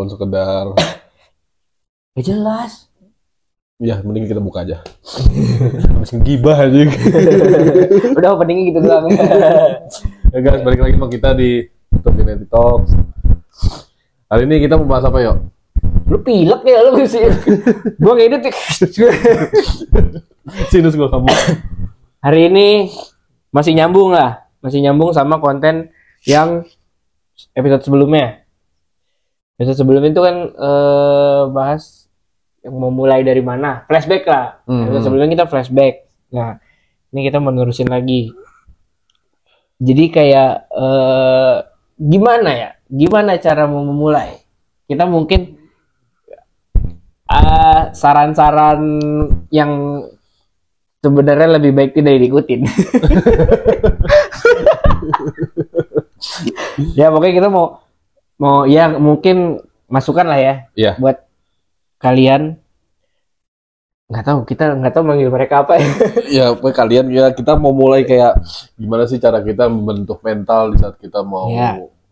bukan sekedar Ya jelas. ya mending kita buka aja. Habis ngegibah aja. Udah openingnya gitu doang. Ya guys, balik lagi sama kita di YouTube Identity Talks. Hari ini kita mau bahas apa yuk? Lu pilek ya lu sih. Gua ngedit. Sinus gua kamu. Hari ini masih nyambung lah. Masih nyambung sama konten yang episode sebelumnya. Episode sebelumnya itu kan bahas yang mau mulai dari mana? Flashback lah. Episode sebelumnya kita flashback. Nah, ini kita menerusin lagi. Jadi kayak gimana ya? Gimana cara mau memulai? Kita mungkin saran-saran yang sebenarnya lebih baik tidak diikutin. Ya pokoknya kita mau ya mungkin masukan lah ya. Iya. Buat kalian. Kita nggak tahu manggil mereka apa ya. Ya, pokoknya kalian ya kita mau mulai kayak gimana sih cara kita membentuk mental di saat kita mau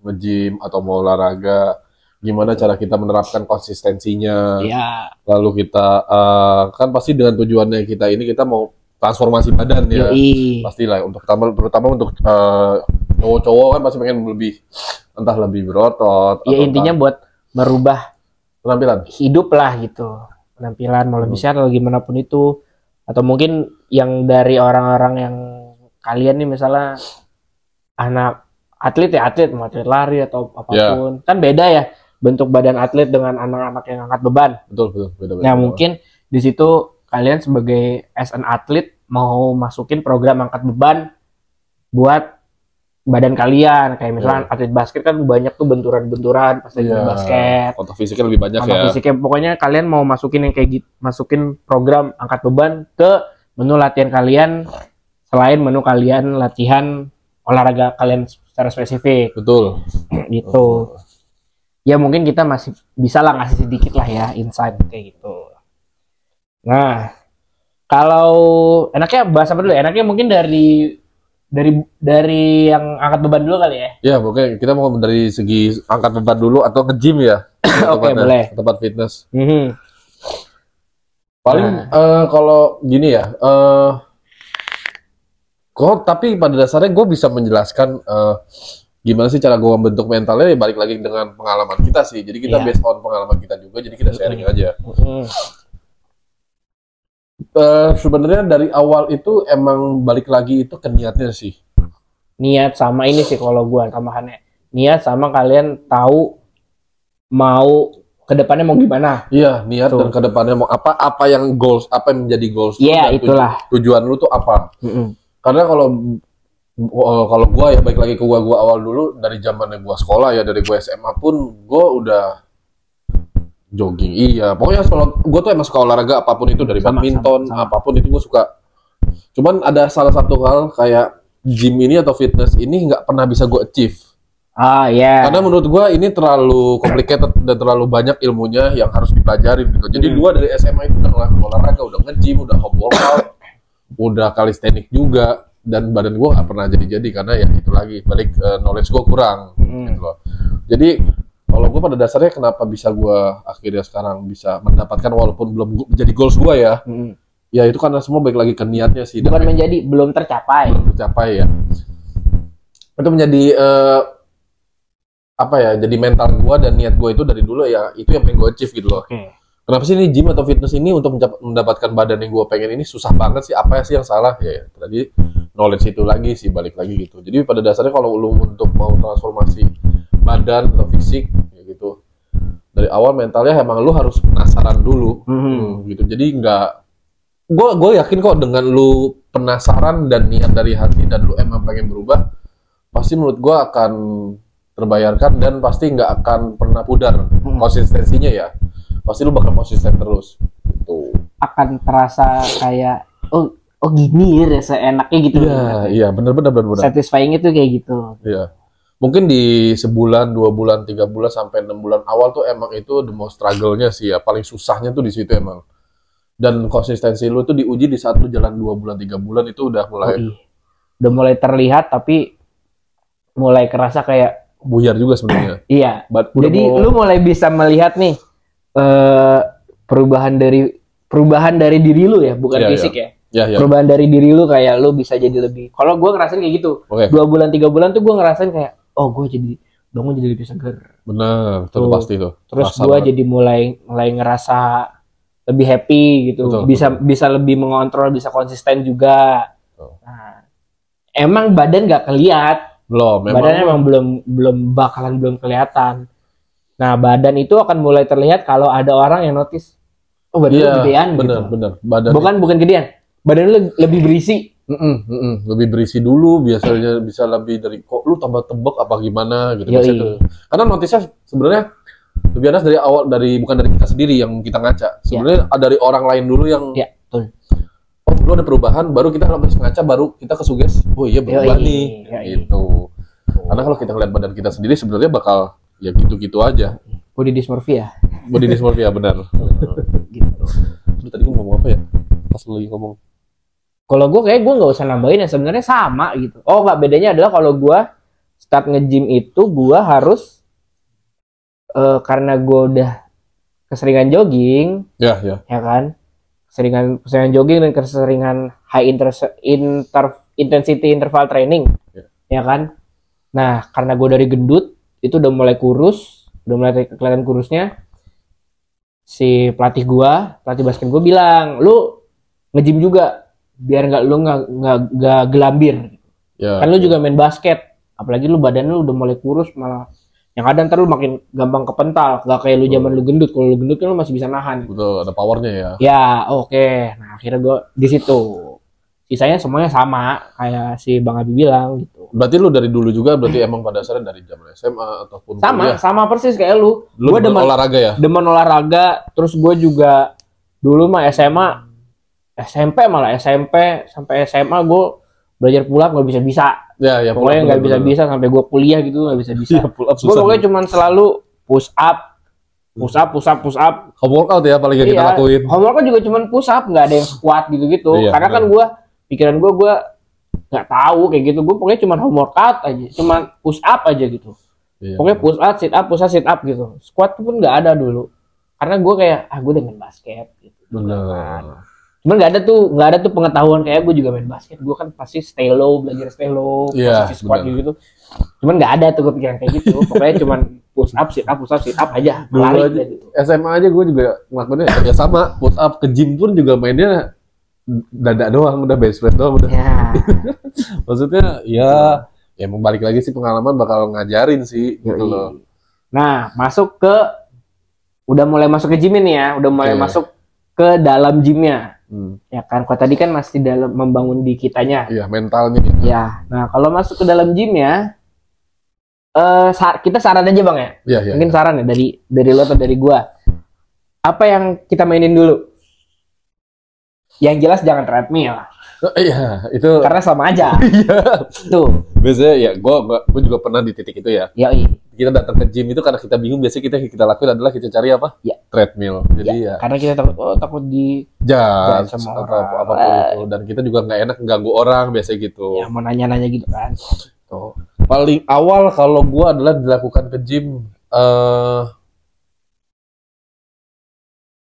nge-gym atau mau olahraga. Gimana cara kita menerapkan konsistensinya. Iya. Lalu kita kan pasti dengan tujuannya kita ini kita mau transformasi badan ya. Pastilah untuk terutama untuk cowok-cowok kan pasti pengen entah lebih berotot. Ya intinya buat merubah penampilan hidup lah gitu. Penampilan mau lebih sehat atau gimana pun itu. Atau mungkin yang dari orang-orang yang kalian nih misalnya anak atlet ya mau atlet lari atau apapun. Kan beda ya bentuk badan atlet dengan anak-anak yang angkat beban. Betul beda. Nah mungkin di situ kalian sebagai as an atlet mau masukin program angkat beban buat badan kalian, kayak misalnya atlet basket kan banyak tuh benturan-benturan pas lagi basket. Kontak fisiknya lebih banyak kontak fisiknya, pokoknya kalian mau masukin yang kayak gitu, masukin program angkat beban ke menu latihan kalian selain menu kalian latihan olahraga kalian secara spesifik. Betul. Gitu. Ya mungkin kita masih bisa lah ngasih sedikit lah ya insight kayak gitu. Nah, kalau enaknya bahas apa dulu? Enaknya mungkin dari yang angkat beban dulu kali ya. Ya, pokoknya kita mau dari segi angkat beban dulu atau nge-gym ya. Oke, boleh. Tempat fitness. Paling kalau gini ya, tapi pada dasarnya gue bisa menjelaskan gimana sih cara gue membentuk mentalnya, ya balik lagi dengan pengalaman kita sih. Jadi kita based on pengalaman kita juga, jadi kita sharing aja. Sebenarnya dari awal itu emang balik lagi itu ke niatnya sih. Niat sama ini sih kalau gue tambahannya. Niat sama kalian tahu mau kedepannya mau gimana. Iya, niat dan kedepannya mau apa yang goals, apa yang menjadi goals. Iya, itulah. Tujuan lu tuh apa. Karena kalau gue ya balik lagi ke gue awal dulu dari zamannya gue sekolah ya, dari gue SMA pun gue udah jogging, pokoknya gue tuh emang suka olahraga apapun itu, dari badminton, apapun itu gue suka. Cuman ada salah satu hal kayak gym ini atau fitness ini nggak pernah bisa gue achieve. Karena menurut gue ini terlalu complicated dan terlalu banyak ilmunya yang harus dipelajarin gitu. Jadi gue dari SMA itu udah olahraga, udah nge-gym, udah home workout, udah calisthenics juga, dan badan gue nggak pernah jadi karena ya itu lagi balik knowledge gue kurang gitu loh. Jadi kalau gue pada dasarnya kenapa bisa gue akhirnya sekarang bisa mendapatkan walaupun belum menjadi goals gue ya, ya itu karena semua balik lagi ke niatnya sih. Bukan menjadi belum tercapai ya. Itu menjadi jadi mental gue dan niat gue itu dari dulu ya, itu yang pengen gue achieve gitu loh. Kenapa sih ini gym atau fitness ini untuk mendapatkan badan yang gue pengen ini susah banget sih? Apa sih yang salah? Ya tadi knowledge itu lagi sih, balik lagi gitu. Jadi pada dasarnya kalau lu untuk mau transformasi badan atau fisik ya gitu, dari awal mentalnya emang lu harus penasaran dulu. Gitu. Jadi gue yakin kok dengan lu penasaran dan niat dari hati dan lu emang pengen berubah, pasti menurut gue akan terbayarkan dan pasti nggak akan pernah pudar konsistensinya ya. Pasti lu bakal konsisten terus gitu. Akan terasa kayak oh gini ya seenaknya gitu. Iya, benar. Satisfying itu kayak gitu. Iya. Mungkin di sebulan, 2 bulan, 3 bulan sampai 6 bulan awal tuh emang itu the most struggle-nya sih ya. Paling susahnya tuh di situ emang. Dan konsistensi lu tuh diuji di saat lu jalan 2 bulan, 3 bulan itu udah mulai terlihat, tapi mulai kerasa kayak buyar juga sebenarnya. Iya. Udah Jadi lu mulai bisa melihat nih perubahan dari diri lu ya, bukan Iya, fisik iya. ya. Ya. Perubahan dari diri lu kayak lu bisa jadi lebih. Kalau gue ngerasain kayak gitu. Oke. 2 bulan 3 bulan tuh gue ngerasain kayak oh gue jadi bangun jadi lebih seger. Benar, itu Tuh. pasti tuh. Terus Rasa gue banget. jadi mulai ngerasa lebih happy gitu. Betul, Bisa lebih mengontrol, bisa konsisten juga. Betul. Nah, emang badan nggak keliat. Belum, memang Badannya emang belum kelihatan. Nah, badan itu akan mulai terlihat kalau ada orang yang notice. Oh, badan lu gedean gitu. Bener. Badan Bukan gedean. Badan lu lebih berisi. lebih berisi dulu, biasanya bisa lebih dari kok lu tambah tebek apa gimana gitu. Yoi. Biasanya tuh. Karena notisnya sebenarnya lebih anas dari awal, bukan dari kita sendiri yang kita ngaca. Sebenarnya dari orang lain dulu yang Ya, betul. oh lu ada perubahan, baru kita habis ngaca, baru kita kesuges, oh iya berubah nih, gitu. Karena kalau kita ngeliat badan kita sendiri sebenarnya bakal ya gitu-gitu aja. Body dysmorphia. Body dysmorphia benar. Gitu. Lu tadi gua ngomong apa ya? Pas lu lagi ngomong. Kalau gue nggak usah nambahin ya, sebenarnya sama gitu. Oh nggak, bedanya adalah kalau gue start nge-gym itu gue harus karena gue udah keseringan jogging, ya kan, keseringan jogging dan keseringan high intensity interval training, ya kan. Nah karena gue dari gendut itu udah mulai kurus, udah mulai kelihatan kurusnya. Si pelatih basket gue bilang, lu nge-gym juga biar nggak gelambir. Ya, Kan lu juga main basket, apalagi lu badan lu udah mulai kurus, malah yang kadang ntar lu makin gampang kepental, nggak kayak lu zaman lu gendut. Kalau lu gendut kan lu masih bisa nahan. Betul, ada powernya ya. Ya oke. Nah akhirnya gue di situ. Sisanya semuanya sama kayak si Bang Abi bilang gitu. Berarti lu dari dulu juga berarti emang pada dasarnya dari zaman SMA ataupun sama persis kayak lu. Lu Gue demen olahraga ya? Demen olahraga. Terus gue juga dulu mah SMP sampai SMA gue belajar pull up nggak bisa. Ya, Pokoknya nggak bisa sampai gue kuliah gitu nggak bisa. Ya, pull up Gue pokoknya cuma selalu push up. Home workout ya paling yang kita lakuin. Home workout juga cuma push up, nggak ada yang squat gitu. Iya, Karena kan pikiran gue nggak tahu kayak gitu. Gue pokoknya cuma home workout aja, cuma push up aja gitu. Iya. Pokoknya push up, sit up gitu. Squat pun nggak ada dulu. Karena gue kayak gue udah main basket gitu. Benar. Cuman nggak ada tuh pengetahuan kayak gue juga main basket. Gue kan pasti belajar stay low, posisi squat gitu. Cuman nggak ada tuh gue pikiran kayak gitu. Pokoknya cuman push up, sit up aja. Lari aja. gitu. SMA aja gue juga ngelakuinnya ya sama. Push up, ke gym pun juga mainnya dada doang, udah bench press doang udah. Ya. Maksudnya ya emang balik lagi sih, pengalaman bakal ngajarin sih gitu loh. Nah, udah mulai masuk ke gym ini ya, udah mulai masuk ke dalam gymnya. Ya kan, kalau tadi kan masih dalam membangun di kitanya. Iya, mentalnya. Ya, nah kalau masuk ke dalam gymnya, kita saran aja Bang ya. Iya. Mungkin saran ya dari lo atau dari gua. Apa yang kita mainin dulu? Yang jelas jangan treadmill. Iya, itu. Karena sama aja. Iya. Tuh. Biasanya ya, gue juga pernah di titik itu ya. Yoi. Kita datang ke gym itu karena kita bingung, biasanya kita lakuin adalah kita cari apa? Ya. Treadmill. Jadi ya. Karena kita takut di Judge sama atau orang. apapun itu, dan kita juga nggak enak ganggu orang biasa gitu. Ya mau nanya-nanya gitu kan. Tuh. Paling awal kalau gua adalah dilakukan ke gym,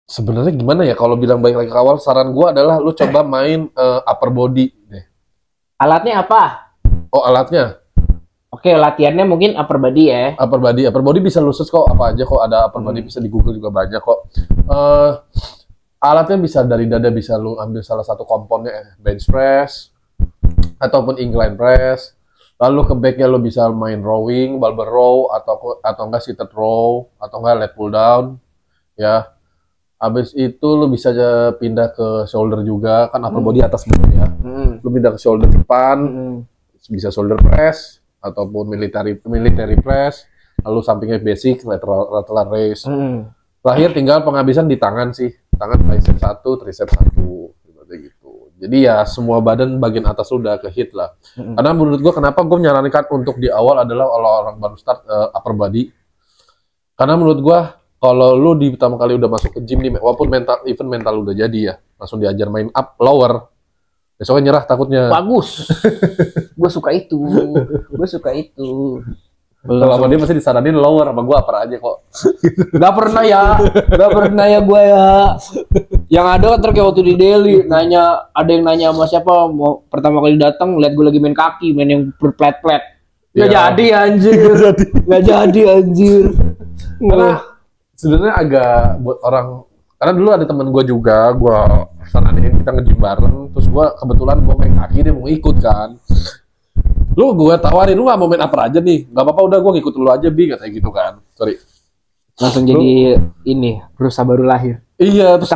sebenarnya gimana ya kalau bilang balik lagi ke awal, saran gua adalah lu coba main upper body deh. Alatnya apa? Oh, alatnya Oke, latihannya mungkin upper body ya. upper body bisa lu search kok, apa aja kok ada upper body, bisa di Google juga banyak kok. Alatnya bisa dari dada, bisa lu ambil salah satu komponnya, bench press ataupun incline press. Lalu ke backnya lu bisa main rowing, barbell row, atau enggak seated row, atau enggak leg pull down ya. Habis itu lu bisa pindah ke shoulder juga, kan upper body atas bawah ya. Lu pindah ke shoulder depan, bisa shoulder press ataupun military press. Lalu sampingnya basic lateral raise. Terakhir tinggal penghabisan di tangan sih. Tangan tricep 1, tricep 1 gitu. Jadi ya semua bagian atas udah ke hit lah. Karena menurut gua, kenapa gua menyarankan untuk di awal adalah kalau orang baru start upper body. Karena menurut gua kalau lu di pertama kali udah masuk ke gym nih, walaupun mental udah jadi ya, langsung diajar main up lower, besoknya nyerah takutnya. Bagus. Gue suka itu. Kalau sama dia pasti disaranin lower, sama gua upper aja kok. Gak pernah ya gue ya. Yang ada kan kayak waktu di Delhi ada yang nanya sama siapa mau pertama kali datang lihat gue lagi main kaki, main yang berplet-plet. Nggak jadi anjir. Karena sebenarnya agak buat orang, karena dulu ada teman gua juga, gua saranin kita nge-gym bareng, terus gua kebetulan gua main kaki, dia mau ikut kan. Gua tawarin, lu gak mau main upper aja nih? Gak apa-apa, udah gua ngikut lu aja Bi, katanya gitu kan. Sorry. Langsung jadi ini berusaha baru lahir. Iya, terus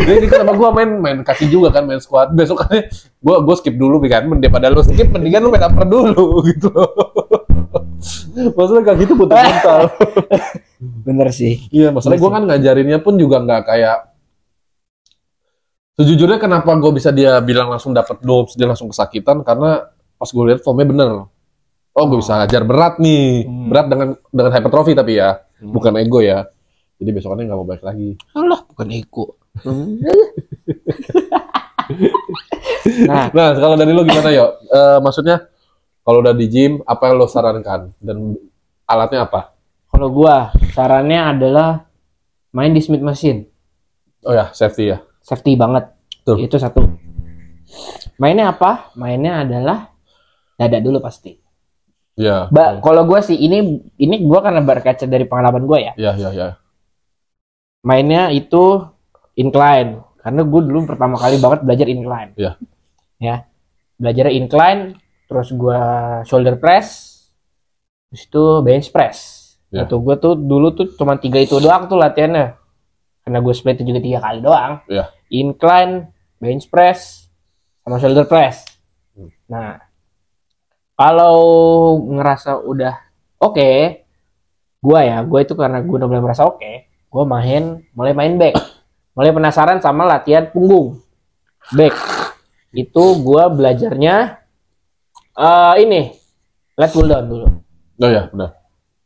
jadi kan sama gua main kaki juga kan, main squat. Besokannya gua skip dulu Bi kan, daripada lu skip mendingan lu main upper dulu gitu. Maksudnya kaki itu butuh mental. Bener sih. Iya, masalahnya gua kan ngajarinnya pun juga nggak kayak, sejujurnya kenapa gue bisa dia bilang langsung dapat dopes, dia langsung kesakitan, karena pas gue lihat formnya bener. Oh, gue bisa ngajar berat nih. Berat dengan hypertrophy tapi ya. Bukan ego ya. Jadi besokannya nggak mau balik lagi. Alah, bukan ego. Nah, kalau dari lo gimana, Yo? Maksudnya, kalau udah di gym, apa yang lo sarankan? Dan alatnya apa? Kalau gua, sarannya adalah main di Smith Machine. Oh ya, safety ya? Safety banget. Tuh. Itu satu. Mainnya apa? Mainnya adalah dada dulu pasti. Iya. Kalau gue sih ini gue karena berkaca dari pengalaman gue ya. Iya. Mainnya itu incline karena gue dulu pertama kali banget belajar incline. Iya. Ya. Belajar incline, terus gue shoulder press, terus itu bench press. Iya. Atau gue tuh dulu tuh cuma 3 itu doang tuh latihannya. Karena gue split juga 3 kali doang. Iya. Incline, bench press, sama shoulder press. Nah, kalau ngerasa udah oke, gue itu karena gue udah mulai merasa oke, gue mulai main back, mulai penasaran sama latihan punggung, back. Itu gue belajarnya ini lat pull down dulu. Oh ya, benar.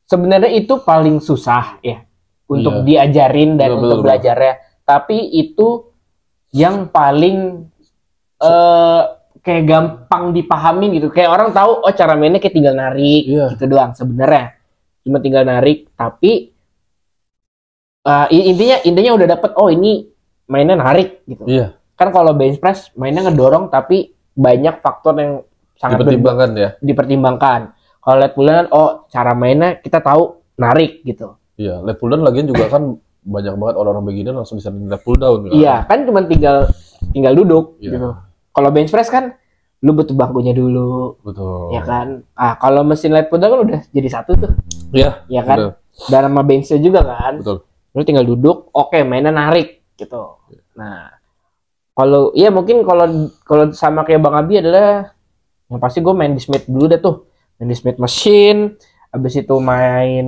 Sebenarnya itu paling susah ya untuk diajarin dan untuk belajarnya, tapi itu yang paling kayak gampang dipahamin gitu. Kayak orang tahu oh cara mainnya kayak tinggal narik gitu doang sebenarnya. Cuma tinggal narik, tapi intinya udah dapet oh ini mainnya narik gitu. Iya. Kan kalau bench press mainnya ngedorong tapi banyak faktor yang sangat dipertimbangkan. Kalau lat pull down oh cara mainnya kita tahu narik gitu. Iya, lat pull down lagian juga kan banyak banget orang-orang beginner langsung bisa lat pull down. Iya, kan cuma tinggal duduk gitu. Kalau bench press kan lu butuh bangkunya dulu. Betul. Ya kan? Kalau mesin lat pull down kan udah jadi satu tuh. Iya. Ya kan? Betul. Dan sama bench-nya juga kan. Betul. Lu tinggal duduk, oke, mainnya narik gitu. Nah, kalau iya mungkin kalau sama kayak Bang Abi adalah yang pasti gue main di Smith dulu deh tuh. Main di Smith Machine, habis itu main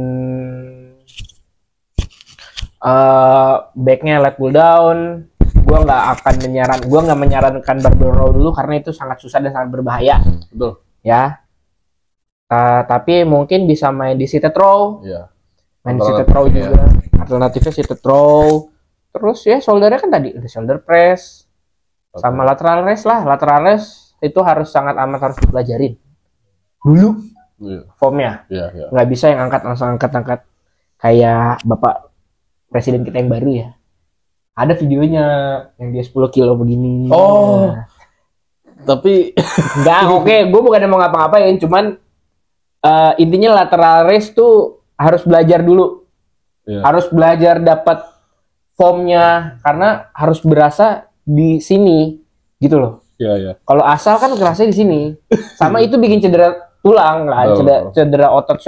back-nya lat pull down. Gue nggak menyarankan barbell row dulu karena itu sangat susah dan sangat berbahaya. Betul. Ya. Tapi mungkin bisa main di seated row. Iya. Main di seated row juga. Alternatifnya seated row. Terus ya shouldernya kan tadi ada shoulder press. Sama lateral raise lah. Lateral raise itu harus harus dipelajarin dulu. Iya. Formnya. Iya. Nggak bisa yang langsung angkat kayak Bapak Presiden kita yang baru ya. Ada videonya yang dia 10 kilo begini. Oh. Nah. Tapi enggak, oke, gue bukan mau ngapa-ngapain, cuman intinya lateral raise tuh harus belajar dulu. Yeah. Harus belajar dapat formnya karena harus berasa di sini gitu loh. Iya. Kalau asal kan kerasnya di sini. Sama itu bikin cedera tulang lah, cedera otot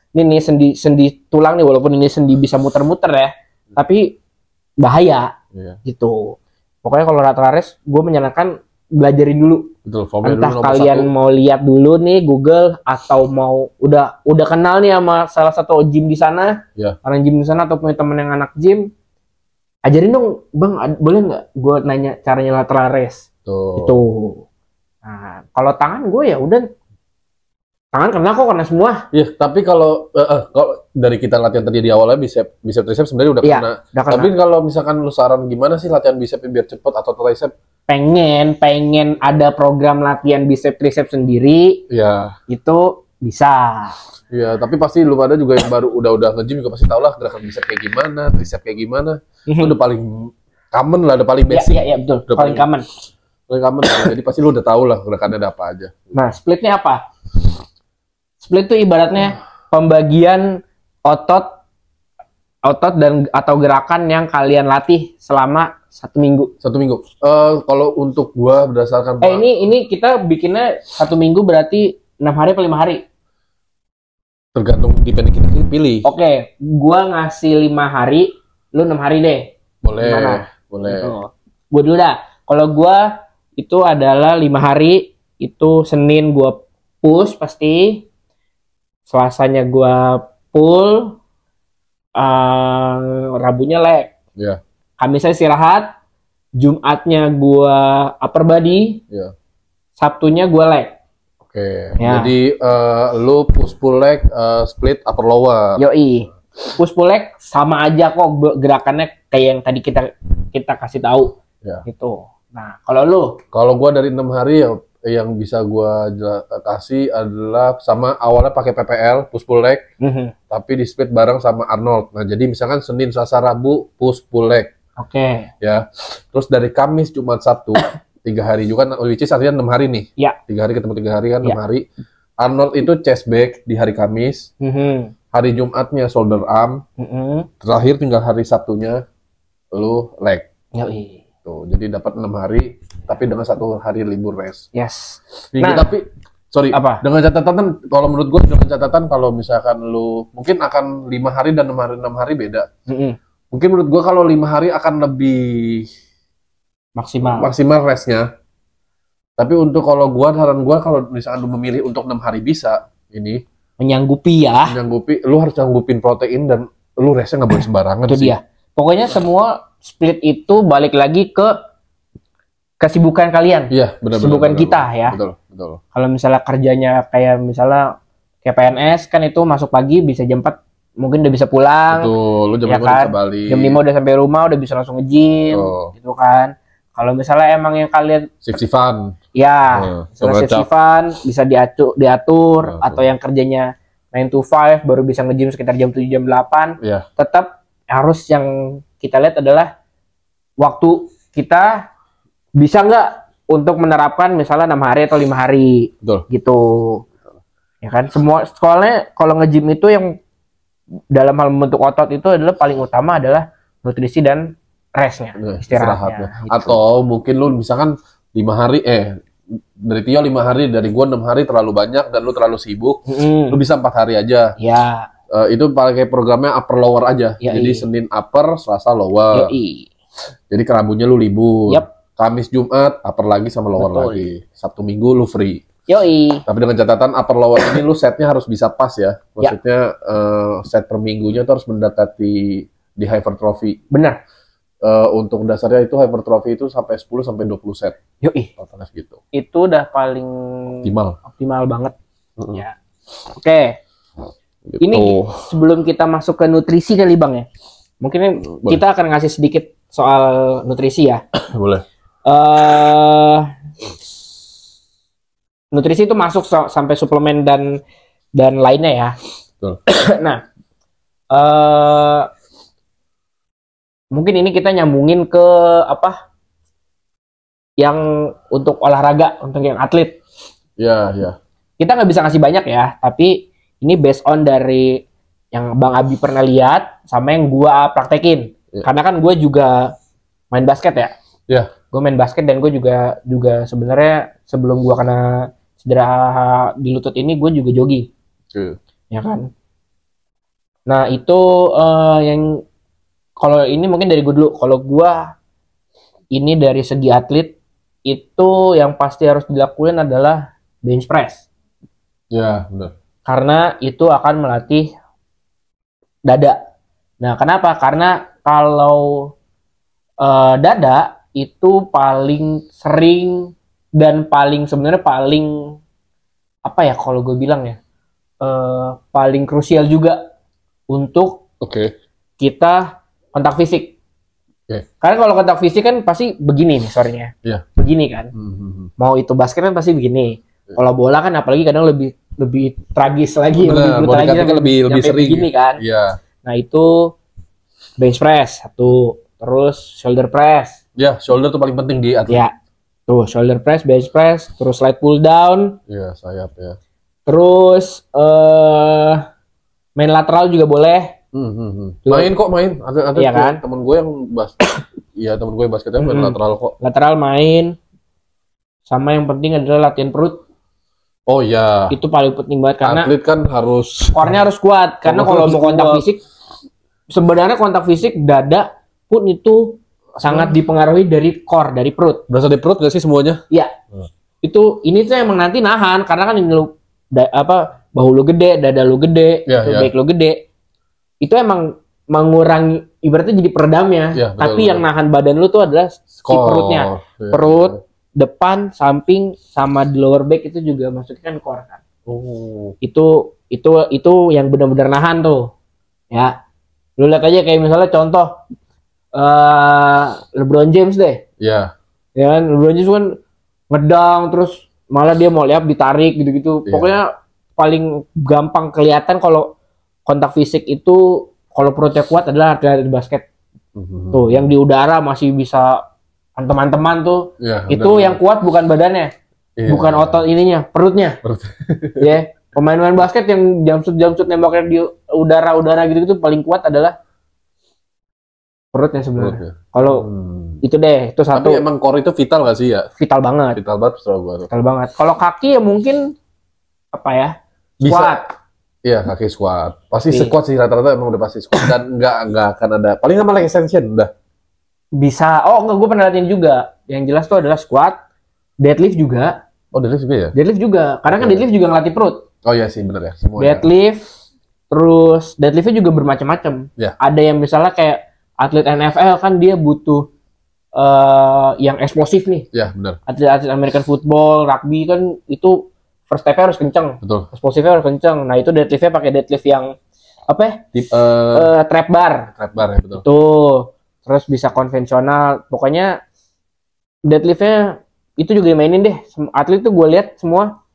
ini sendi tulang nih, walaupun ini sendi bisa muter-muter ya. Tapi bahaya gitu. Pokoknya kalau lateral raise gue menyarankan belajarin dulu. Betul, entah dulu kalian mau lihat dulu nih Google atau mau udah kenal nih sama salah satu gym di sana, orang gym di sana atau punya temen yang anak gym, ajarin dong Bang, boleh nggak gue nanya caranya lateral raise. Itu. Nah, kalau tangan gue ya udah tangan kena semua. Iya, tapi kalau dari kita latihan tadi di awalnya bicep tricep sebenarnya udah kena. Tapi kalau misalkan lu saran gimana sih latihan bicep biar cepet atau tricep? Pengen ada program latihan bicep tricep sendiri. Iya. Itu Bisa. Iya, tapi pasti lu pada juga yang baru udah nge-gym juga pasti tau lah gerakan bicep kayak gimana, tricep kayak gimana. Itu udah paling common lah, udah paling basic. Iya, betul. Udah Paling common. Paling common lah. Jadi pasti lu udah tahu lah gerakannya ada apa aja. Nah, splitnya apa? Split itu ibaratnya pembagian otot dan atau gerakan yang kalian latih selama 1 minggu. 1 minggu. Kalau untuk gua berdasarkan Ini kita bikinnya 1 minggu berarti 6 hari atau 5 hari? tergantung depending kita pilih. Oke, gua ngasih 5 hari, lu 6 hari deh. Boleh. Gimana? Boleh. Gua dulu dah. Kalau gua itu adalah 5 hari, itu Senin gua push pasti. Selasanya gua pull, Rabunya leg. Iya. Kamisnya istirahat, Jumatnya gua upper body, Iya. Sabtunya gua leg. Oke. Ya. Jadi lu push pull leg, split upper lower. Yoi. Push pull leg sama aja kok gerakannya kayak yang tadi kita kasih tahu. Ya. Gitu. Nah, kalau lu? Kalau gua dari 6 hari ya yang bisa gua kasih adalah sama awalnya pakai PPL push pull leg, tapi di split bareng sama Arnold. Nah, jadi misalkan Senin, Selasa, Rabu push pull leg. Oke. Ya. Terus dari Kamis, Jumat, Sabtu 3 hari juga, which is artinya 6 hari nih. Ya. 3 hari ketemu 3 hari kan, 6 Ya. hari. Arnold itu chest back di hari Kamis, hari Jumatnya shoulder arm, terakhir tinggal hari Sabtunya lu leg. Yoi. Tuh, jadi dapat 6 hari, tapi dengan 1 hari libur rest. Yes. Minggu, Nah, tapi sorry, apa? dengan catatan, kalau menurut gue dengan catatan kalau misalkan lu mungkin akan 5 hari dan 6 hari beda. Mungkin menurut gue kalau 5 hari akan lebih maksimal restnya. Tapi untuk kalau gua, saran gua kalau misalkan lu memilih untuk 6 hari bisa ini Menyanggupi ya. menyanggupi, lu harus nyanggupin protein dan lu restnya nggak boleh sembarangan Itu sih. dia. Pokoknya semua split itu balik lagi ke kesibukan kalian. Iya, benar. Kesibukan kita ya. Betul. Kalau misalnya kerjanya kayak PNS kan itu masuk pagi bisa jam 4 mungkin udah bisa pulang. Betul, lu jam Ya 5 kan? bisa balik. Jam 5 udah sampai rumah udah bisa langsung nge-gym gitu kan. Kalau misalnya emang yang kalian Shift-shiftan. ya Coba shift-shiftan bisa diatur Betul. atau yang kerjanya 9 to 5 baru bisa nge-gym sekitar jam 7 jam 8. Iya. Tetap harus yang kita lihat adalah waktu kita bisa nggak untuk menerapkan misalnya 6 hari atau 5 hari. Betul. Gitu. Ya kan? Semua soalnya kalau nge-gym itu yang dalam hal membentuk otot itu adalah paling utama adalah nutrisi dan restnya, istirahatnya. Gitu. Atau mungkin lu misalkan 5 hari dari Tio 5 hari, dari gua 6 hari terlalu banyak dan lu terlalu sibuk. Lu bisa 4 hari aja. Ya. Itu pakai programnya upper lower aja. Jadi Senin upper, Selasa lower. Jadi Rabunya lu libur. Kamis Jumat upper lagi sama lower lagi. Sabtu Minggu lu free. Tapi dengan catatan upper lower ini lu setnya harus bisa pas ya. Maksudnya set per minggunya tuh harus mendekati di hypertrophy. Benar. Untuk dasarnya itu hypertrophy itu sampai 10 sampai 20 set. Totalnya segitu. Itu udah paling optimal banget. Ya. Oke. Gitu. Ini sebelum kita masuk ke nutrisi kali Bang ya. Mungkin kita akan ngasih sedikit soal nutrisi ya. Boleh. Nutrisi itu masuk sampai suplemen dan lainnya ya. Betul. Nah, mungkin ini kita nyambungin ke apa? Yang untuk olahraga, untuk yang atlet. Ya. Kita nggak bisa ngasih banyak ya, tapi ini based on dari yang Bang Abi pernah lihat sama yang gua praktekin. Karena kan gue juga main basket ya. Iya. Gue main basket dan gue juga sebenarnya sebelum gua kena cedera di lutut ini gue juga jogging. Ya kan. Nah itu yang kalau ini mungkin dari gue dulu. Kalau gue ini dari segi atlet itu yang pasti harus dilakuin adalah bench press. Ya benar. Karena itu akan melatih dada. Nah kenapa? Karena kalau dada itu paling sering dan sebenarnya paling apa ya kalau gue bilang ya paling krusial juga untuk kita kontak fisik. Karena kalau kontak fisik kan pasti begini nih sorenya, begini kan. Mau itu basket kan pasti begini. Kalau bola kan apalagi kadang lebih lebih tragis lagi, Bener, lebih brutal body lagi, cutting-nya lebih sampai sering. begini kan. Iya. Nah itu bench press satu, terus shoulder press, Ya, shoulder tuh paling penting di atlet. ya tuh shoulder press, bench press, terus slide pull down, Iya, sayap ya. terus main lateral juga boleh. Main kok main. Ada Iya kan? temen gue yang iya temen gue yang basketnya main lateral kok. Lateral main, sama yang penting adalah latihan perut. Oh iya. Itu paling penting banget karena Atlet kan harus core-nya harus kuat. Karena kalau mau kontak fisik, sebenarnya kontak fisik dada pun itu sangat dipengaruhi dari core, dari perut. berasa di perut gak sih semuanya? Iya. Ini tuh emang nanti nahan karena kan ini lu bahu lu gede, dada lu gede, baik lu gede. Itu emang mengurangi, ibaratnya jadi peredamnya. Ya, tapi yang nahan badan lu tuh adalah si perutnya. Ya, perut, depan, samping, sama di lower back itu juga masuknya kan core kan. Itu yang benar-benar nahan tuh. Ya. Lu lihat aja kayak misalnya contoh LeBron James deh. Iya. Ya kan, LeBron James kan ngedang terus malah dia mau layup ditarik gitu-gitu. Pokoknya paling gampang kelihatan kalau kontak fisik itu kalau perutnya kuat adalah atlet basket. Tuh, yang di udara masih bisa teman-teman tuh. Ya, itu yang kuat bukan badannya. Bukan otot ininya, perutnya. Ya, pemain-pemain basket yang jump shoot nembaknya di udara gitu paling kuat adalah perutnya sebenarnya. Kalau itu deh, itu satu. Tapi emang core itu vital gak sih ya? Vital banget. Vital banget setahu gua. Vital banget. Kalau kaki ya mungkin apa ya? Squat. Iya, kaki squat. Pasti squat sih rata-rata emang udah pasti squat dan enggak akan ada. Paling lama leg extension udah. Bisa. Oh, enggak, gue pernah latihan juga. Yang jelas tuh adalah squat, deadlift juga. Oh, deadlift juga ya? Deadlift juga. Karena kan deadlift juga ngelatih perut. Oh iya sih, bener ya. Semua deadlift, terus deadliftnya juga bermacam-macam. Ada yang misalnya kayak atlet NFL kan dia butuh yang eksplosif nih. Iya, benar. Atlet-atlet American football, rugby kan itu first step-nya harus kenceng. Betul. Eksplosifnya harus kenceng. Nah, itu deadliftnya pakai deadlift yang apa ya? Trap bar. Trap bar ya, betul. Tuh. Terus bisa konvensional. Pokoknya deadliftnya itu juga dimainin deh. Atlet tuh gue lihat semua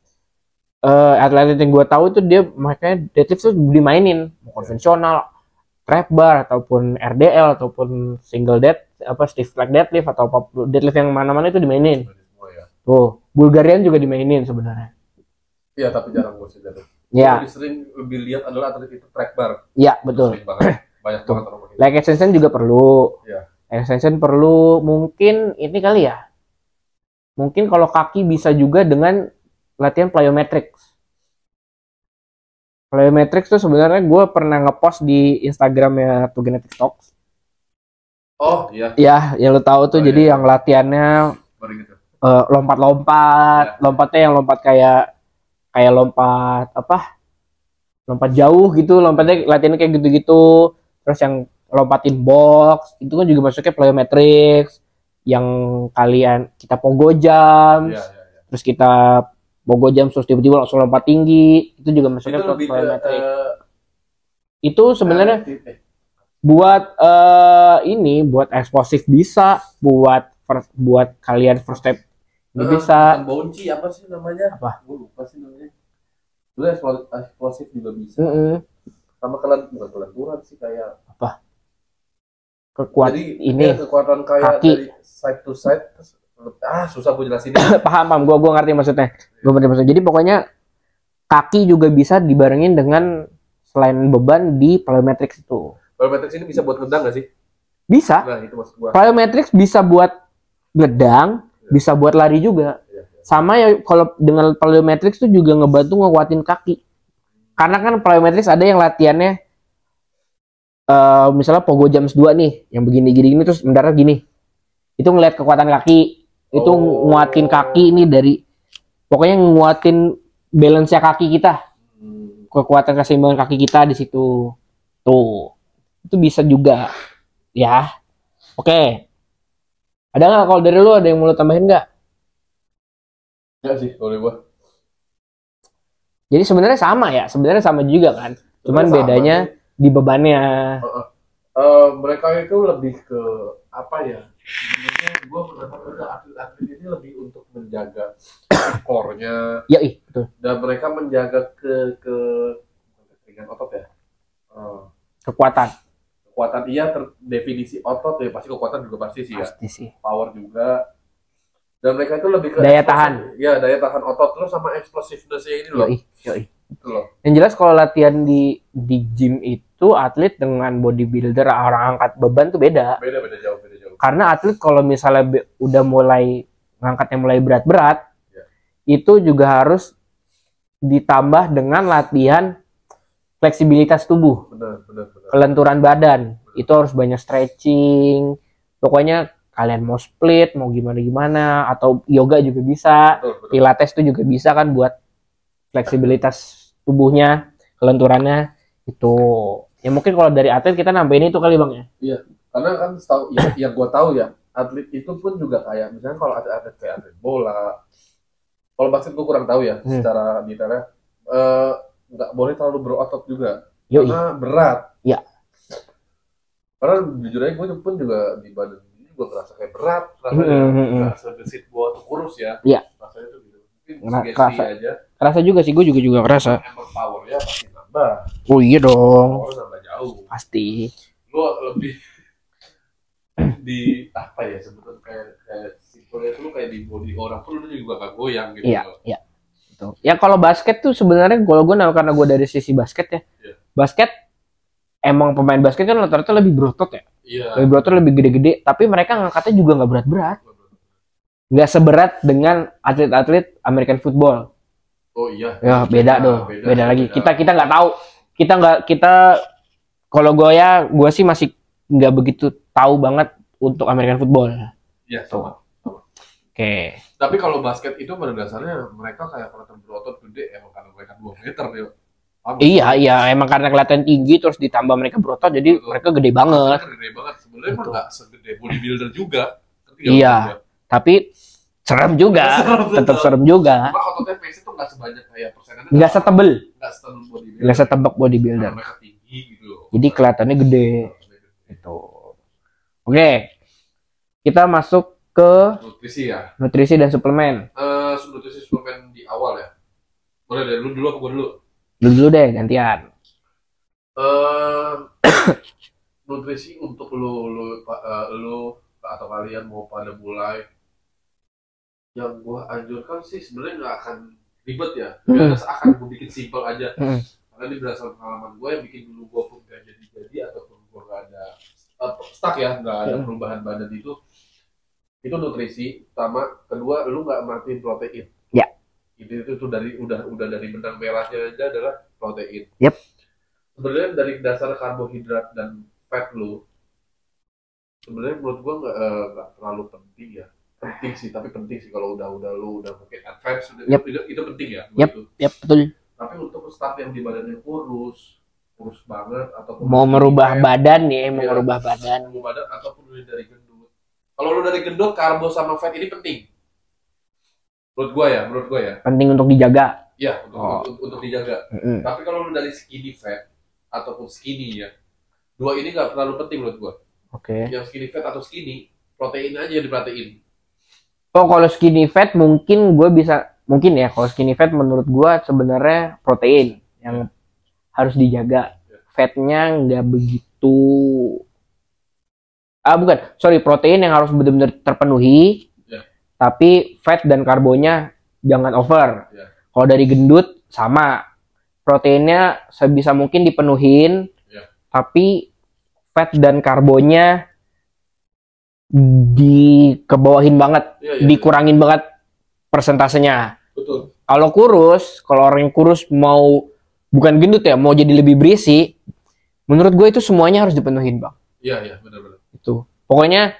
atlet yang gue tahu itu dia makanya deadlift tuh dimainin. Konvensional, trap bar ataupun RDL ataupun single dead stiff leg deadlift atau deadlift yang mana-mana itu dimainin. Tuh, Bulgarian juga dimainin sebenarnya. Iya, tapi jarang gue sih deadlift. Ya. Lebih lihat adalah atlet itu track bar. Iya, betul. Banyak banget orang begitu. Leg extension juga perlu. Iya. Extension perlu, mungkin ini kali ya. Mungkin kalau kaki bisa juga dengan latihan plyometrics. Plyometrics tuh sebenarnya gue pernah ngepost di Instagramnya Tugenetic Talks. Oh iya. Ya, yang lo tahu tuh jadi yang latihannya lompat-lompat, lompatnya yang lompat kayak lompat apa? Lompat jauh gitu, lompatnya latihannya kayak gitu-gitu. Terus yang lompatin box, itu kan juga masuknya plyometrics. Yang kita pogo jam, terus kita pogo jam terus tiba-tiba langsung lompat tinggi, itu juga masuknya plyometrics. Itu sebenarnya buat buat eksplosif bisa, buat kalian first step ini bisa. Bouncy apa sih namanya? Apa? Gue lupa sih namanya. Dulu eksplosif juga bisa. Sama bukan kelenturan sih kayak apa? Kekuatan ini. Kekuatan kayak kaki. Dari side to side. Susah gue jelasin. paham. Gue ngerti maksudnya. Jadi pokoknya kaki juga bisa dibarengin dengan selain beban di plyometrics itu. Plyometrics ini bisa buat ngedang nggak sih? Bisa. Nah, itu maksud gua. Plyometrics bisa buat ngedang, bisa buat lari juga. Sama ya kalau dengan plyometrics itu juga ngebantu nguatin kaki. Karena kan plyometrics ada yang latihannya misalnya pogo jam 2 nih, yang begini terus mendarat gini. Itu ngeliat kekuatan kaki, itu nguatin kaki ini dari pokoknya nguatin balance-nya kaki kita. Kekuatan keseimbangan kaki kita di situ. Tuh. Itu bisa juga. Ya. Oke. Ada nggak kalau dari lu ada yang mau lu tambahin nggak? Enggak sih, boleh gua. Jadi sebenarnya sama juga kan. Cuman bedanya di bebannya. Mereka itu lebih ke apa ya? Sebenarnya gue mendapat atlet-atlet ini lebih untuk menjaga core-nya. Ya, betul. Dan mereka menjaga ke keringan otot ya. Kekuatan. Kekuatan iya, definisi otot ya pasti kekuatan juga pasti sih ya. Pasti sih. Power juga. Dan mereka itu lebih ke daya tahan. Ya, daya tahan otot terus sama explosiveness-nya ini loh. Yoi. Itu loh. Yang jelas kalau latihan di gym itu atlet dengan bodybuilder orang angkat beban tuh beda. Beda jauh. Karena atlet kalau misalnya udah mulai ngangkatnya mulai berat-berat, itu juga harus ditambah dengan latihan fleksibilitas tubuh. Benar. Kelenturan badan. Itu harus banyak stretching. Pokoknya kalian mau split, mau gimana atau yoga juga bisa. Betul. Pilates itu juga bisa kan buat fleksibilitas tubuhnya, kelenturannya itu. Ya mungkin kalau dari atlet kita nambahin itu kali Bang ya. Iya. Karena kan setahu yang gue tahu ya, atlet itu pun juga kayak misalnya kalau atlet kayak atlet bola, kalau basket gue kurang tahu ya secara detailnya, nggak boleh terlalu berotot juga. Karena berat. Ya. Karena jujur aja gue pun juga di badan ini gue ngerasa kayak berat, rasanya nggak segesit gue tuh kurus ya. Iya. Rasanya tuh gitu. Mungkin kerasa aja. Kerasa juga sih, gue juga ngerasa. Emang powernya pasti nambah. Oh iya dong. Power nambah jauh. Pasti. Gue lebih di apa ya sebetulnya kayak simpelnya itu kayak di body orang pun lu juga gak goyang gitu. Iya. Gitu. Ya kalau basket tuh sebenarnya kalau gue karena gue dari sisi basket ya. Yeah. Basket emang pemain basket kan rata-rata lebih berotot ya. Iya. Lebih berotot, lebih gede-gede, tapi mereka ngangkatnya juga nggak berat-berat. Nggak seberat dengan atlet-atlet American football. Oh iya. Ya beda dong. Beda lagi. Kita nggak tahu. Kita kalau gue sih masih nggak begitu tahu banget untuk American football. Iya, sama. Oke. Tapi kalau basket itu pada dasarnya mereka kayak kelihatan berotot gede emang karena mereka 2 meter ya. Iya, emang karena kelihatan tinggi terus ditambah mereka berotot jadi mereka gede banget. Gede banget. Sebenarnya emang nggak segede bodybuilder juga. Iya, tapi serem juga. Tetap serem juga. Cuma ototnya face itu nggak sebanyak kayak persenannya. Nggak setebel. Bodybuilder. Nggak setebak bodybuilder. Nah, mereka tinggi gitu. Jadi kelihatannya gede. Itu. Oke. Kita masuk ke nutrisi ya. Nutrisi dan suplemen. Nutrisi suplemen di awal ya. Boleh dari lu dulu apa gua dulu? Dulu deh gantian. Nutrisi untuk lu atau kalian mau pada mulai, yang gua anjurkan sih sebenarnya nggak akan ribet ya. Akan gua bikin simple aja. Karena ini berdasarkan pengalaman gua yang bikin dulu gua pun gak jadi ataupun gua gak ada stuck ya, nggak ada perubahan badan itu nutrisi. Pertama, kedua lu nggak matiin protein. Ya. Itu dari udah dari benang merahnya aja adalah protein. Yep. Sebenarnya dari dasar karbohidrat dan fat lu, sebenarnya menurut gua nggak terlalu penting ya. Penting sih kalau lu udah mungkin advance itu penting ya. Yep, betul. Tapi untuk start yang di badannya kurus banget ataupun mau merubah badan nih, mau merubah badan ataupun lu dari gendut. Kalau lu dari gendut, karbo sama fat ini penting. Menurut gua ya. Penting untuk dijaga. Iya, untuk dijaga. Tapi kalau lu dari skinny fat ataupun skinny ya, dua ini nggak terlalu penting menurut gua. Oke. Yang skinny fat atau skinny, protein aja yang diperhatiin. Oh, kalau skinny fat mungkin ya, kalau skinny fat menurut gua sebenarnya protein yang harus dijaga. Fatnya nggak begitu. Protein yang harus benar-benar terpenuhi. Tapi fat dan karbonya jangan over. Kalau dari gendut sama, proteinnya sebisa mungkin dipenuhin, tapi fat dan karbonya dikebawahin banget, dikurangin banget persentasenya. Betul. Kalau orang yang kurus mau bukan gendut ya, mau jadi lebih berisi, menurut gue itu semuanya harus dipenuhin, Bang. Iya, benar-benar. Itu. Pokoknya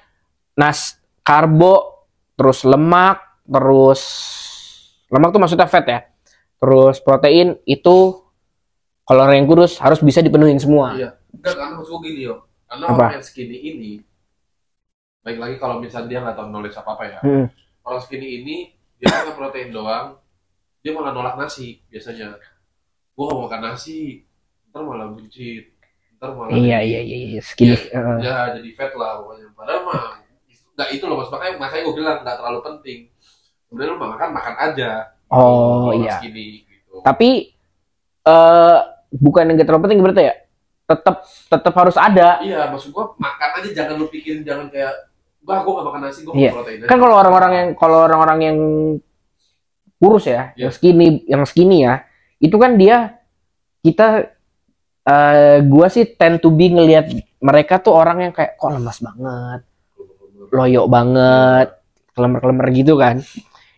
karbo, terus lemak tuh maksudnya fat ya. Terus protein itu kalau orang yang kurus harus bisa dipenuhin semua. Iya. Karena maksud gue gini karena orang yang skinny ini, baik lagi kalau misalnya dia nggak tahu knowledge apa ya. Orang skinny ini dia makan protein doang, dia malah nolak nasi biasanya. Gue gak mau makan nasi, ntar malah buncit, ntar malah iya skinny. Ya jadi fat lah pokoknya. Padahal mah nggak itu loh mas, makanya gue bilang nggak terlalu penting. Sebenarnya lu makan aja. Oh Kalau iya. segini, gitu. Tapi bukan yang gak terlalu penting berarti ya? Tetap harus ada. Iya, maksud gue makan aja, jangan lu pikirin, jangan kayak bah gue gak makan nasi, gue Iya. makan protein aja. Kan kalau orang-orang yang kurus ya, Iya. yang skinny ya, itu kan kita gua sih tend to be ngelihat mereka tuh orang yang kayak kok lemas banget, loyo banget, kelemer-kelemer gitu kan.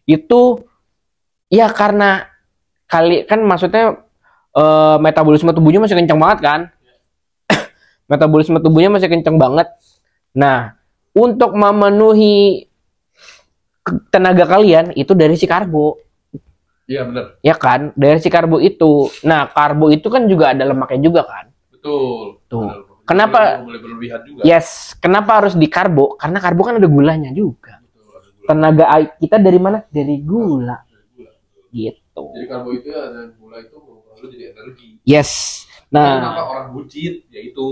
Itu ya karena kan maksudnya metabolisme tubuhnya masih kencang banget kan. Metabolisme tubuhnya masih kencang banget. Nah, untuk memenuhi tenaga kalian itu dari si karbo. Iya benar. Ya kan, dari si karbo itu. Nah, karbo itu kan juga ada lemaknya juga kan. Betul. Tuh. Benar. Kenapa? Boleh berlebihan juga. Yes, kenapa harus di karbo? Karena karbo kan ada gulanya juga. Betul, ada gula. Tenaga kita dari mana? Dari gula. Gitu. Jadi karbo itu ya, dan gula itu lalu jadi energi. Yes. Nah, kenapa Nah, orang bucin? Yaitu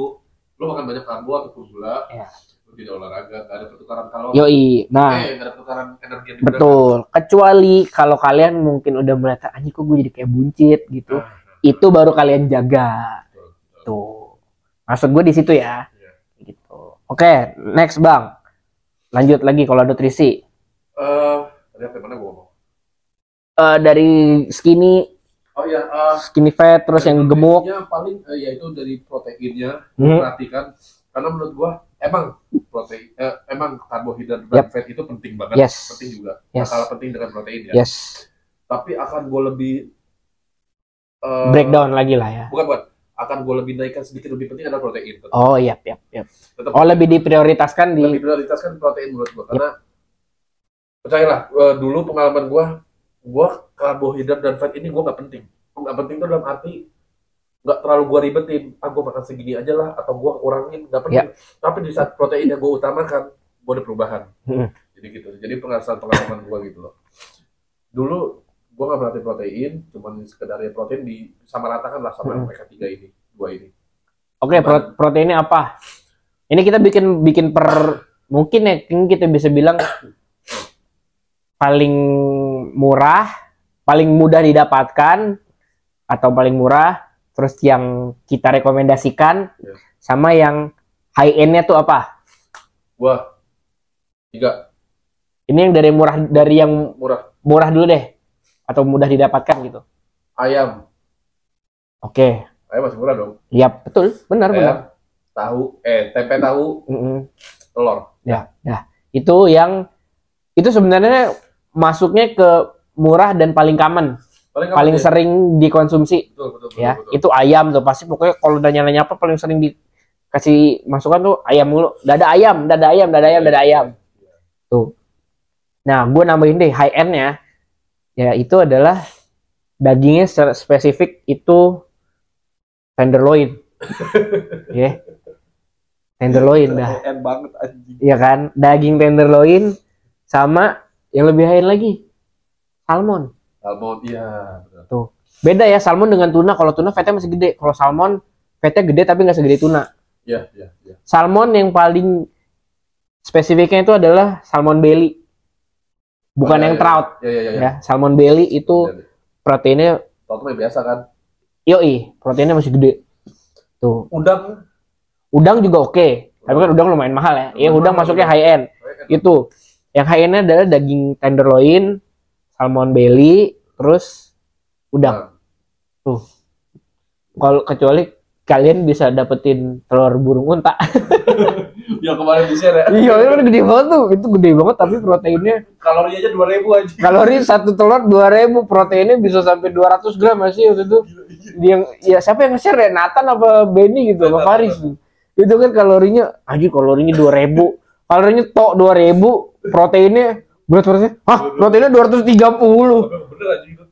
lu makan banyak karbo ataupun gula, ya. lu tidak olahraga, gak ada pertukaran kalori. Yoi. Nah, Gak ada pertukaran energi yang digunakan. betul. Kecuali kalau kalian mungkin udah melihat anjing kok gue jadi kayak buncit gitu. Nah, Itu baru kalian jaga. betul. Tuh. Maksud gue di situ ya. Iya. Gitu. Oke, next Bang. Lanjut lagi kalau nutrisi. Tadi apa mana gua ngomong? Dari Oh iya, skinny fat terus yang gemuk. nutrisinya paling yaitu dari proteinnya. Hmm. Perhatikan, karena menurut gua emang protein, emang karbohidrat dan Yap. fat itu penting banget. Yes. Penting juga. Yes. Nggak kalah penting dengan protein ya. Yes. Tapi akan gua lebih Breakdown lagi lah ya. bukan. Akan gue lebih naikkan sedikit, lebih penting adalah protein. Tetap. Oh, iya. Tetap Oh, lebih diprioritaskan lebih di prioritaskan protein menurut gue, karena percayalah, dulu pengalaman gue karbohidrat dan fat ini gue nggak penting. Nggak penting itu dalam arti nggak terlalu gue ribetin. Gue makan segini aja lah, atau gue kurangin, nggak penting. Tapi di saat protein yang gue utamakan, gue ada perubahan. Jadi gitu. Jadi pengalaman gue gitu loh. Dulu gue nggak berarti protein, cuman sekedar ya protein disamaratakan lah sama mereka dua ini. Oke, proteinnya apa? Ini kita bikin mungkin ya kita bisa bilang paling murah, paling mudah didapatkan atau paling murah, terus yang kita rekomendasikan sama yang high end-nya tuh apa? Gua 3. Ini yang dari yang murah dulu deh atau mudah didapatkan gitu. Ayam. Oke. Ayam masih murah dong. Iya, betul. Benar. Tahu, tempe tahu, telur. Ya. Itu sebenarnya masuknya ke murah dan paling common. Paling sering dikonsumsi. Betul. Itu ayam tuh. Pasti pokoknya kalau nanya apa paling sering dikasih masukan tuh ayam mulu. Dada ayam. Tuh. Nah, gue nambahin deh high end-nya. Ya, itu adalah dagingnya secara spesifik itu tenderloin. Ya. Tenderloin dah. Enak banget anjing. Iya kan? Daging tenderloin sama yang lebih high lagi salmon. Salmon, iya. Tuh. Beda ya salmon dengan tuna. Kalau tuna fatnya masih gede. Kalau salmon fatnya gede tapi nggak segede tuna. Iya. Salmon yang paling spesifiknya itu adalah salmon belly. Bukan yang trout. Iya. Ya, salmon belly itu proteinnya trout mah biasa kan. Yoi, proteinnya masih gede. Tuh. Udang juga oke. Tapi kan udang lumayan mahal ya. Iya, udang masuknya high end. Itu. Yang high end-nya adalah daging tenderloin, salmon belly, terus udang. Tuh. Kalau kecuali kalian bisa dapetin telur burung unta. Yang kemarin di share ya. Iya, itu gede banget tuh. Itu gede banget tapi proteinnya kalorinya aja 2000 aja. kalori satu telur 2000, proteinnya bisa sampai 200 gram masih waktu itu. Ya siapa yang nge-share ya? Nathan apa Benny gitu, apa Faris. Itu kan kalorinya 2000. Kalorinya tok 2000, proteinnya berat proteinnya. Proteinnya 230. Bener aja gitu.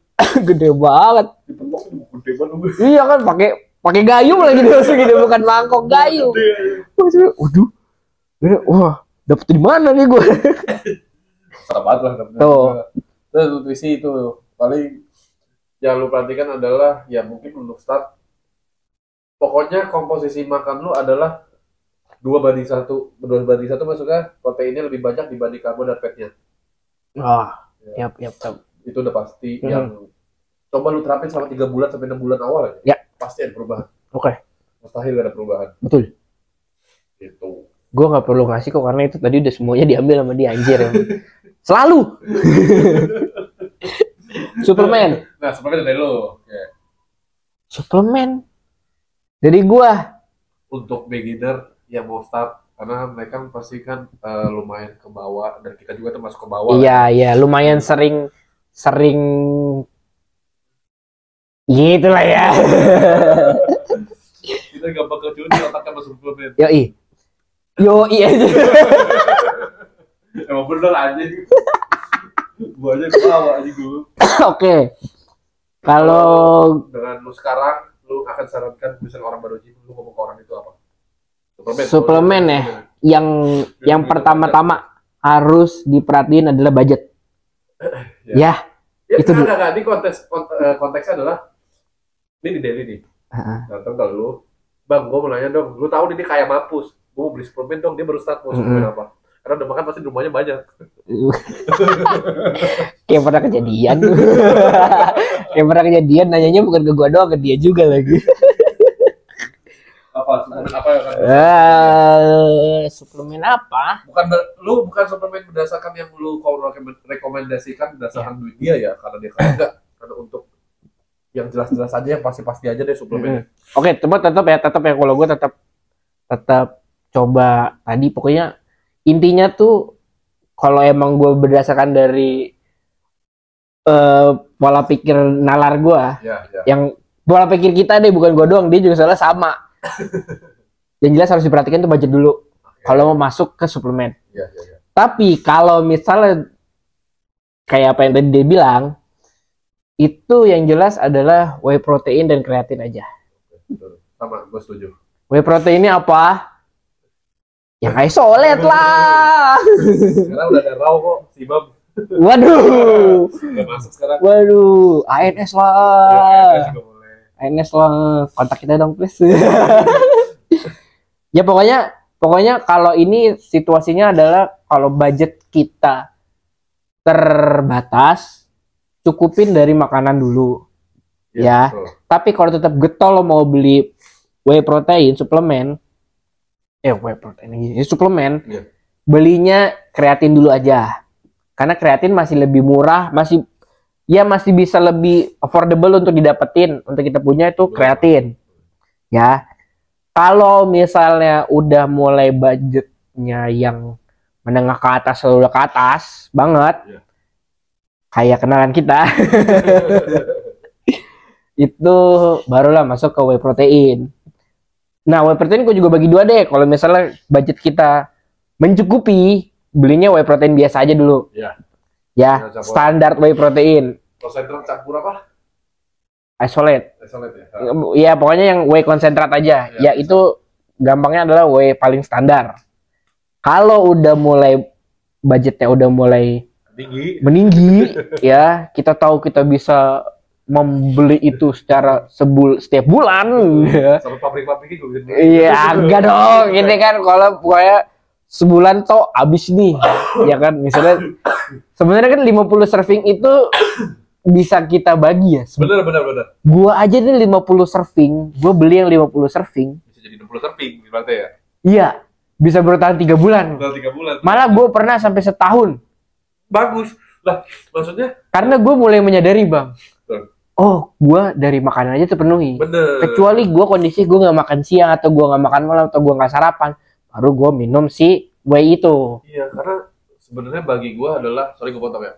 Gede banget. Gede banget. Iya kan pakai gayung lagi gitu, bukan mangkok, gayung. Waduh. Wah, dapet di mana nih gue? Serem banget lah dapetnya. Tuh. Terus nutrisi itu paling yang lu perhatikan adalah ya mungkin untuk start, pokoknya komposisi makan lu adalah 2:1 maksudnya proteinnya lebih banyak dibanding karbo dan fatnya. Yap. Itu udah pasti. Yang coba lu terapin selama 3 bulan sampai 6 bulan awal aja. Ya. Pasti ada perubahan. Oke. Mustahil gak ada perubahan. Betul. Gitu. Gue nggak perlu ngasih kok karena itu tadi udah semuanya diambil sama dia anjir. Selalu. Suplemen. Nah, suplemen dari lo. Ya. Suplemen. Dari gua. Untuk beginner yang mau start, karena mereka pasti kan lumayan ke bawah dan kita juga termasuk ke bawah. Iya, lumayan sering gitu lah ya. Kita gampang kecuri otaknya masuk suplemen. Yoi aja. Emang bener aja. Gua aja ke bawah aja dulu. Oke. Kalau dengan lu sekarang, lu akan sarankan misalnya orang baru gym, lu ngomong ke orang itu apa? suplemen ya. Yang pertama-tama harus diperhatiin adalah budget. Ya. Itu dulu. Ini konteksnya adalah ini di Delhi nih. Datang ke lu, bang, gue mau nanya dong, lu tahu ini kayak mampus, gue mau beli suplemen dong, dia baru start mau suplemen apa? Karena udah makan pasti di rumahnya banyak. Kayak pernah kejadian. Kayak pernah kejadian, nanyanya bukan ke gua doang, ke dia juga lagi. Suplemen apa yang akan suplemen apa? Bukan suplemen berdasarkan yang lu rekomendasikan berdasarkan duit dia ya, karena dia kan enggak, karena untuk yang jelas-jelas aja, yang pasti-pasti aja deh suplemennya. Oke, tetap ya kalau gue tetap coba tadi, pokoknya intinya tuh kalau emang gue berdasarkan dari pola pikir nalar gue, yang pola pikir kita deh, bukan gue doang, dia juga salah sama. Yang jelas harus diperhatikan tuh budget dulu kalau mau masuk ke suplemen. Tapi kalau misalnya kayak apa yang tadi dia bilang, itu yang jelas adalah whey protein dan kreatin aja. Sama, gue setuju. Whey proteinnya apa? Yang isolate lah. Sekarang udah ada raw kok, si Bam. Waduh. Udah masuk sekarang. Waduh, ANS lah. Ya, juga boleh. ANS lah, kontak kita dong please. Ya pokoknya kalau ini situasinya adalah kalau budget kita terbatas, cukupin dari makanan dulu. Ya. Tapi kalau tetap getol lo mau beli whey protein suplemen, suplemen, belinya kreatin dulu aja. Karena kreatin masih lebih murah, masih bisa lebih affordable untuk didapetin, untuk kita punya itu kreatin. Ya. Kalau misalnya udah mulai budgetnya yang menengah ke atas, udah ke atas banget, kayak kenalan kita, itu barulah masuk ke whey protein. Nah, whey protein gue juga bagi dua deh. Kalau misalnya budget kita mencukupi, belinya whey protein biasa aja dulu. Ya, standar whey protein. Konsentrat campur apa? Isolate ya. Ya, pokoknya yang whey konsentrat aja. Ya itu gampangnya adalah whey paling standar. Kalau udah mulai budgetnya udah mulai meninggi, ya kita tahu kita bisa membeli itu secara setiap bulan. Sama pabrik-pabrik itu. Iya, enggak dong. Ini kan kalau pokoknya sebulan toh habis nih. Ya kan, misalnya sebenarnya kan 50 serving itu bisa kita bagi ya. Bener. Gua aja nih 50 serving, gua beli yang 50 serving. Bisa jadi 60 serving berarti ya? Iya, bisa bertahan 3 bulan. Malah gua pernah sampai setahun. Bagus. Lah, maksudnya? Karena gua mulai menyadari, Bang. Oh, gua dari makanan aja terpenuhi. Bener. Kecuali gua kondisi gua nggak makan siang atau gua nggak makan malam atau gua nggak sarapan, baru gua minum si whey itu. Iya, karena sebenarnya bagi gua adalah, sorry gua potong ya.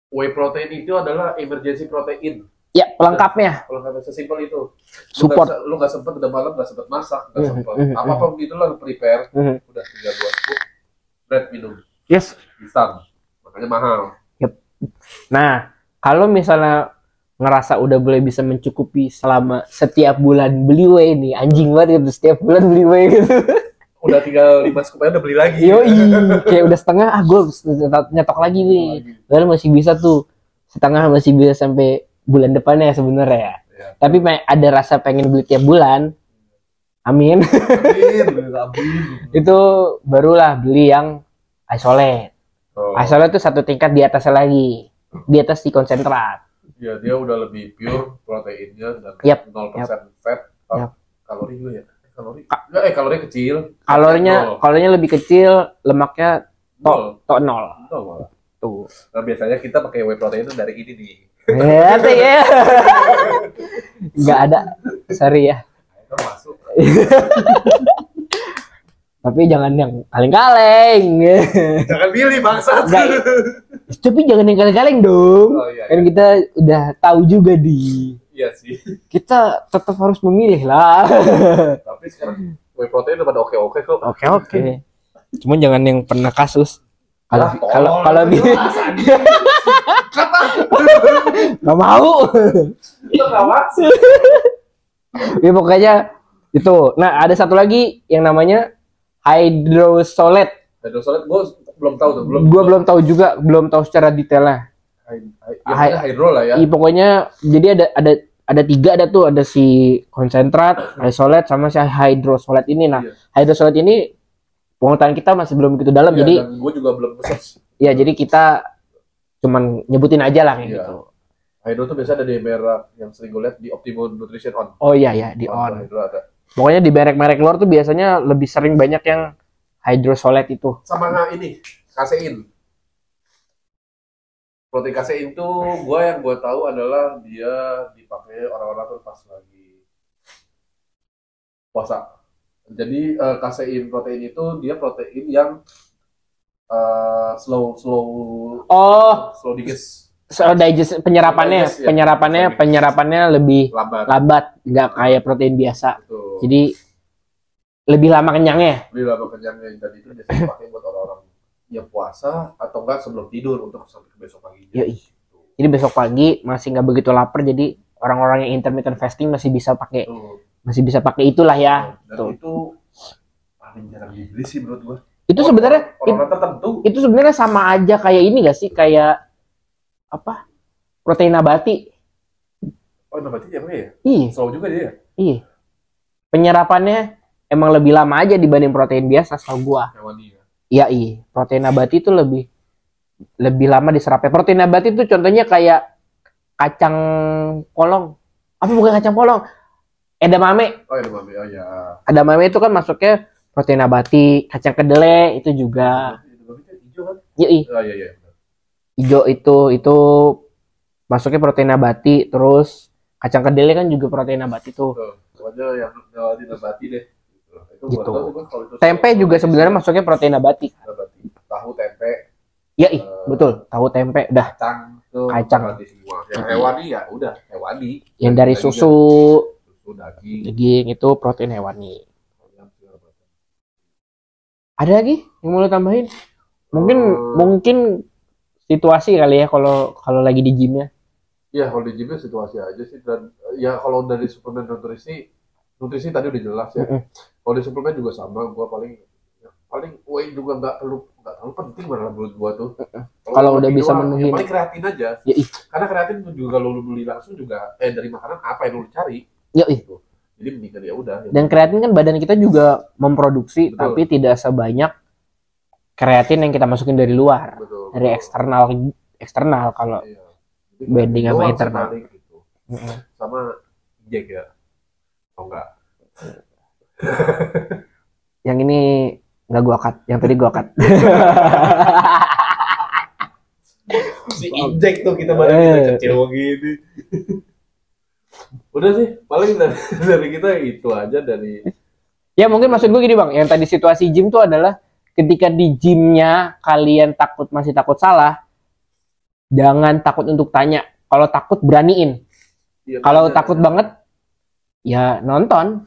Whey protein itu adalah emergency protein. Ya, pelengkapnya. Pelengkapnya sesimpel itu. Support. Lu nggak sempet udah malam, nggak sempet masak, nggak sempet apa-apa begitu lah, lu prepare. Udah tinggal 2 scoop, bread minum. Yes. Instan. Makanya mahal. Yep. Nah, kalau misalnya ngerasa udah boleh bisa mencukupi selama setiap bulan beli whey nih, anjing banget gitu, setiap bulan beli whey gitu. Udah tinggal 5 scoop aja udah beli lagi. Yoi, kayak udah setengah, gue nyetok lagi nih. Padahal masih bisa tuh, setengah masih bisa sampai bulan depannya sebenarnya ya. Tapi ada rasa pengen beli tiap bulan, Amin. Amin. Itu barulah beli yang isolate. Oh. Isolate itu satu tingkat di atasnya lagi. Di atas si konsentrat. Ya dia udah lebih pure proteinnya dan Yap. 0% fat. Yap. Kalori juga ya? Kalori kecil. Kalorinya lebih kecil, lemaknya tok nol. Malah. Tuh. Nah, biasanya kita pakai whey protein itu dari ini nih. Ya. Nggak ada. Sorry ya. Itu masuk. Tapi jangan yang kaleng-kaleng. Jangan pilih bangsat. Tapi jangan yang kaleng-kaleng dong. Oh, iya. Kan kita udah tahu juga di. Iya sih. Kita tetap harus memilih lah. Tapi sekarang whey protein udah pada oke-oke kok. Oke. Cuman jangan yang pernah kasus. Kalau nggak mau. Itu kawas. Ya pokoknya itu. Nah ada satu lagi yang namanya hydrosolate. Hydrosolate gue belum tahu tuh. Gue belum tahu juga, belum tahu secara detailnya. Hydro lah ya. Iya pokoknya jadi ada tiga, ada si konsentrat, isolate sama si hydrosolate ini. Nah, hydrosolate ini pengetahuan kita masih belum begitu dalam, Iya, jadi dan gue juga belum research. ya jadi kita cuman nyebutin aja lah kayak gitu. Hydro tuh biasa ada di merek yang sering gue lihat di Optimum Nutrition On. Oh iya di on. Hydro ada. Pokoknya di merek-merek luar tuh biasanya lebih sering banyak yang hydrosolate itu. Sama ini kasein. Protein kasein tuh yang gue tahu adalah dia dipakai orang-orang tuh pas lagi puasa. Jadi kasein protein itu dia protein yang slow digest. Digest penyerapannya lebih lambat, nggak kayak protein biasa. Betul. Jadi lebih lama kenyangnya. Lebih lama kenyangnya, dan itu biasanya dipakai buat orang-orang yang puasa atau enggak sebelum tidur untuk sampai ke besok pagi. Jadi besok pagi masih nggak begitu lapar, jadi orang-orang yang intermittent fasting masih bisa pakai itulah ya. Dan itu paling jarang dibeli sih menurut gua. Itu sebenarnya orang tertentu. Itu sebenarnya sama aja kayak ini gak sih, kayak apa? Protein nabati. Oh, nabati apa ya? Iya. Slow juga dia. Iya. Penyerapannya emang lebih lama aja dibanding protein biasa setahu gua. Hewani ya. Iya. Protein nabati itu lebih lama diserapnya. Protein nabati itu contohnya kayak kacang polong. Apa bukan kacang polong? Edamame. Oh, edamame. Oh ya. Edamame itu kan masuknya protein nabati, kacang kedelai itu juga. Edamame kan hijau kan? Iya. Oh iya. Hijau itu masuknya protein nabati, terus kacang kedelai kan juga protein nabati tuh. Pokoknya yang nabati deh. Gitu. Tempe juga sebenarnya masuknya protein nabati. Tahu tempe. Iya, betul. Tahu tempe udah. Kacang. Semua. Yang hewani ya udah hewani. Yang dari susu, daging itu protein hewani. Ada lagi yang mau lo tambahin? Mungkin situasi kali ya kalau lagi di gym ya. Iya, kalau di gymnya situasi aja sih, dan ya kalau dari suplemen nutrisi tadi udah jelas ya. Kalau di suplemen juga sama, gua paling whey juga nggak terlalu penting malah menurut gua tuh. Kalau udah bisa memenuhi. Paling kreatin aja. Ya, karena kreatin juga kalau lu beli langsung juga dari makanan apa yang lu cari. Ya, jadi mendingan ya udah. Dan kreatin kan badan kita juga memproduksi. Betul. Tapi tidak sebanyak kreatin yang kita masukin dari luar. Betul. Dari eksternal kalau banding sama internal. Gitu. Sama Jack ya. Oh enggak. Yang ini nggak gua cut, yang tadi gua cut. Si injek tuh kita bareng kecil begini. Udah sih, paling dari kita itu aja dari. Ya mungkin maksud gue gini bang, yang tadi situasi gym tuh adalah ketika di gymnya kalian masih takut salah, jangan takut untuk tanya. Kalau takut beraniin. Ya, kalau takut banget, ya nonton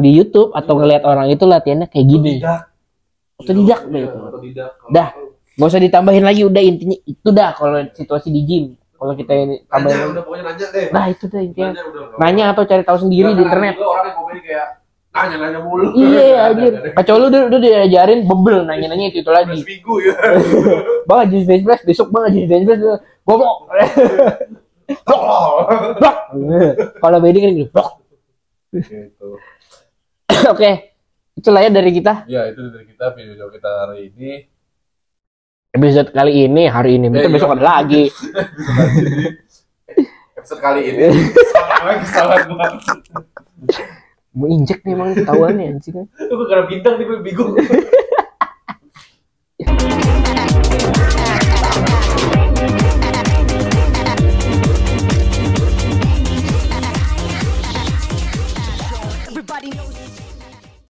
di YouTube atau ngelihat orang itu latihannya kayak gini. Otodidak gitu. Dah, gak usah ditambahin lagi, udah intinya itu dah kalau situasi di gym. Kalau kita ini tambahin nanya deh. Nah, itu deh intinya. Nanya atau cari tahu sendiri di internet. Orang yang komen kayak nanya mulu. Iya, anjir. Kacau lu udah diajarin bebel nanya itu lagi. Seminggu ya. Bang jadi face flash besok bang jadi face flash. Ngomong. Blok. Kalau beda kan gitu. Blok. Gitu. Oke, itulah ya dari kita. Ya itu dari kita video kita hari ini. Episode kali ini, hari ini, kita besok ada lagi. Episode kali ini sama kesalahan banget. Mau injek nih emang ketahuan nih anjing. Itu gara bintang nih gue bingung.